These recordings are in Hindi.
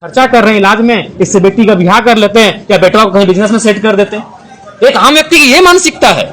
खर्चा कर रहे हैं इलाज में, इससे बेटी का ब्याह कर लेते हैं या बेटा को कहीं बिजनेस में सेट कर देते हैं। एक आम व्यक्ति की ये मानसिकता है।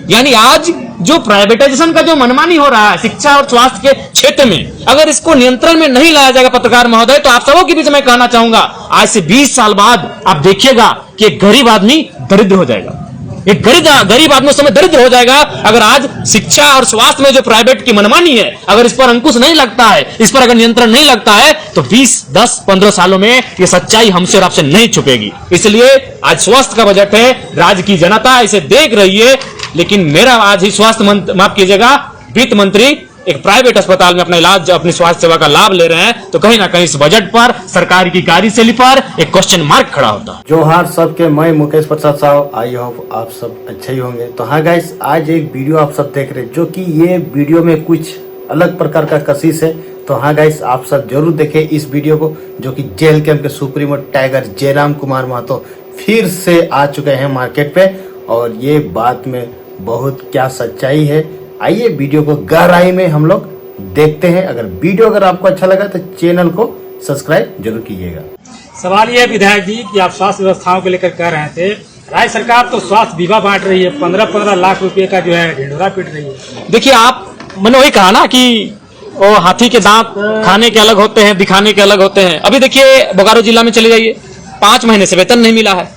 यानी आज जो प्राइवेटाइजेशन का जो मनमानी हो रहा है शिक्षा और स्वास्थ्य के क्षेत्र में, अगर इसको नियंत्रण में नहीं लाया जाएगा पत्रकार महोदय, तो आप सबों के बीच में कहना चाहूंगा, आज से 20 साल बाद आप देखिएगा कि एक गरीब आदमी दरिद्र हो जाएगा। एक गरीब आदमी उस समय दरिद्र हो जाएगा अगर आज शिक्षा और स्वास्थ्य में जो प्राइवेट की मनमानी है, अगर इस पर अंकुश नहीं लगता है, इस पर अगर नियंत्रण नहीं लगता है, तो 20, 10, 15 सालों में ये सच्चाई हमसे और आपसे नहीं छुपेगी। इसलिए आज स्वास्थ्य का बजट है, राज्य की जनता इसे देख रही है, लेकिन मेरा आज ही स्वास्थ्य माफ कीजिएगा वित्त मंत्री एक प्राइवेट अस्पताल में अपना इलाज, अपनी स्वास्थ्य सेवा का लाभ ले रहे हैं, तो कहीं ना कहीं इस बजट पर, सरकार की कार्यशैली पर एक क्वेश्चन मार्क खड़ा होता है। जोहार सबके, मैं मुकेश प्रसाद साहब, आई होप आप सब अच्छे ही होंगे। तो हाँ गाइस, आज एक वीडियो आप सब देख रहे हैं, जो कि ये वीडियो में कुछ अलग प्रकार का कशिश है। तो हाँ गाइस, आप सब जरूर देखें इस वीडियो को, जो कि जेल कैंप के सुप्रीमो टाइगर जयराम कुमार महतो फिर से आ चुके हैं मार्केट पे, और ये बात में बहुत क्या सच्चाई है, आइए वीडियो को गहराई में हम लोग देखते हैं। अगर आपको अच्छा लगा तो चैनल को सब्सक्राइब जरूर कीजिएगा। सवाल यह विधायक जी कि आप स्वास्थ्य व्यवस्थाओं को लेकर कह रहे थे, राज्य सरकार तो स्वास्थ्य बीमा बांट रही है, 15-15 लाख रुपए का जो है ढिंढोरा पीट रही है। देखिए, मैंने वही कहा ना कि वो हाथी के दांत खाने के अलग होते हैं, दिखाने के अलग होते हैं। अभी देखिए बोकारो जिला में चले जाइए, 5 महीने से वेतन नहीं मिला है।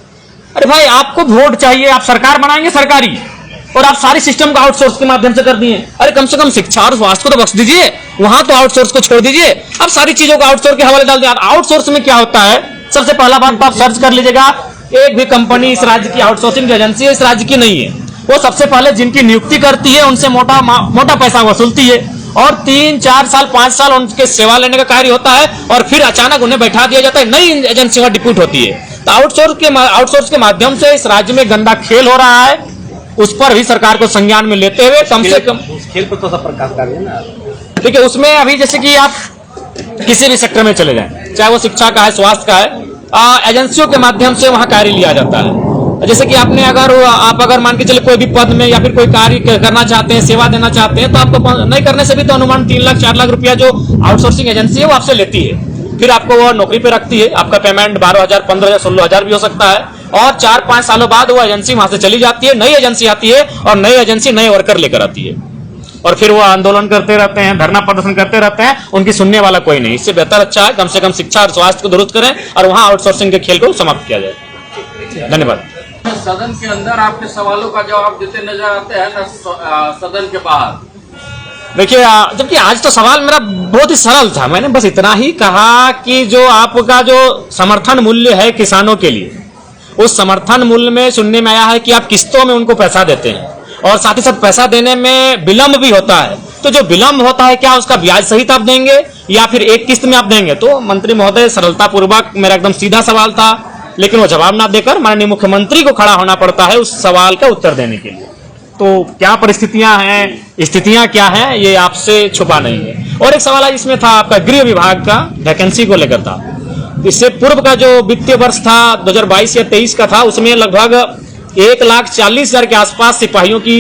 अरे भाई, आपको वोट चाहिए, आप सरकार बनाएंगे सरकारी, और आप सारी सिस्टम को आउटसोर्स के माध्यम से कर दिए। अरे कम से कम शिक्षा और स्वास्थ्य को तो बख्श दीजिए, वहां तो आउटसोर्स को छोड़ दीजिए। आप सारी चीजों को आउटसोर्स के हवाले डाल दिया। आउटसोर्स में क्या होता है, सबसे पहला बात तो आप सर्च कर लीजिएगा, एक भी कंपनी इस राज्य की आउटसोर्सिंग जो एजेंसी है इस राज्य की नहीं है। वो सबसे पहले जिनकी नियुक्ति करती है उनसे मोटा पैसा वसूलती है, और 3, 4 साल, 5 साल उनके सेवा लेने का कार्य होता है, और फिर अचानक उन्हें बैठा दिया जाता है, नई एजेंसी वहां डिप्यूट होती है। तो आउटसोर्स के माध्यम से इस राज्य में गंदा खेल हो रहा है, उस पर भी सरकार को संज्ञान में लेते हुए कम से कम उस खेल पर तो सब प्रकाश डालिए ना। देखिए, उसमें अभी जैसे कि आप किसी भी सेक्टर में चले जाएं, चाहे वो शिक्षा का है, स्वास्थ्य का है, एजेंसियों के माध्यम से वहां कार्य लिया जाता है। जैसे कि आप अगर मान के चले कोई भी पद में या फिर कोई कार्य करना चाहते हैं, सेवा देना चाहते हैं, तो आपको नहीं करने से भी तो अनुमान 3 लाख 4 लाख रुपया जो आउटसोर्सिंग एजेंसी है वो आपसे लेती है। फिर आपको वो नौकरी पे रखती है, आपका पेमेंट 12,000, 15,000, 16,000 भी हो सकता है, और 4-5 सालों बाद वो एजेंसी वहां से चली जाती है, नई एजेंसी आती है, और नई एजेंसी नए वर्कर लेकर आती है, और फिर वो आंदोलन करते रहते हैं, धरना प्रदर्शन करते रहते हैं, उनकी सुनने वाला कोई नहीं। इससे बेहतर अच्छा है कम से कम शिक्षा और स्वास्थ्य को दुरुस्त करें और वहां आउटसोर्सिंग के खेल को समाप्त किया जाए। धन्यवाद। सदन के अंदर आपके सवालों का जवाब देते नजर आते हैं ना सदन के बाहर। देखिए, जबकि आज तो सवाल मेरा बहुत ही सरल था, मैंने बस इतना ही कहा कि जो आपका जो समर्थन मूल्य है किसानों के लिए, उस समर्थन मूल्य में सुनने में आया है कि आप किस्तों में उनको पैसा देते हैं, और साथ ही साथ पैसा देने में विलंब भी होता है। तो जो विलंब होता है, क्या उसका ब्याज सहित आप देंगे या फिर एक किस्त में आप देंगे? तो मंत्री महोदय सरलता पूर्वक, मेरा एकदम सीधा सवाल था, लेकिन वो जवाब ना देकर माननीय मुख्यमंत्री को खड़ा होना पड़ता है उस सवाल का उत्तर देने के लिए। तो क्या परिस्थितियां हैं, स्थितियां क्या हैं, ये आपसे छुपा नहीं है। और एक सवाल है इसमें था आपका गृह विभाग का वैकेंसी को लेकर था। इससे पूर्व का जो वित्तीय वर्ष था 2022 या 23 का था, उसमें लगभग 1,40,000 के आसपास सिपाहियों की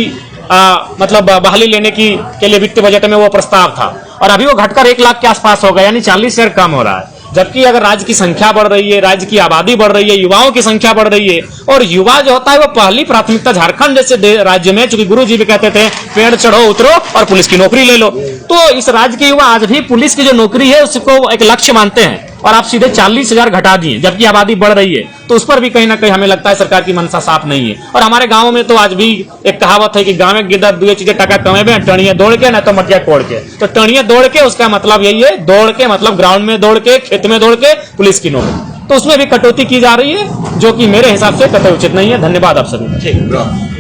मतलब बहाली लेने के लिए वित्तीय बजट में वो प्रस्ताव था, और अभी वो घटकर 1 लाख के आसपास हो गया, यानी 40,000 कम हो रहा है। जबकि अगर राज्य की संख्या बढ़ रही है, राज्य की आबादी बढ़ रही है, युवाओं की संख्या बढ़ रही है, और युवा जो होता है वो पहली प्राथमिकता झारखंड जैसे राज्य में, चूंकि गुरु जी भी कहते थे पेड़ चढ़ो उतरो और पुलिस की नौकरी ले लो, तो इस राज्य के युवा आज भी पुलिस की जो नौकरी है उसको एक लक्ष्य मानते हैं, और आप सीधे 40,000 घटा दिए, जबकि आबादी बढ़ रही है। तो उस पर भी कहीं ना कहीं हमें लगता है सरकार की मंशा साफ नहीं है। और हमारे गाँव में तो आज भी एक कहावत है कि गाँव में गिद्दा 2 चीजें टका कमेबे, टणिया दौड़ के, ना तो मटिया कोड़ के। तो टणिया दौड़ के, उसका मतलब यही है, दौड़ के मतलब ग्राउंड में दौड़ के, खेत में दौड़ के पुलिस की नौकरी, तो उसमें भी कटौती की जा रही है, जो कि मेरे हिसाब से कतई उचित नहीं है। धन्यवाद आप सभी।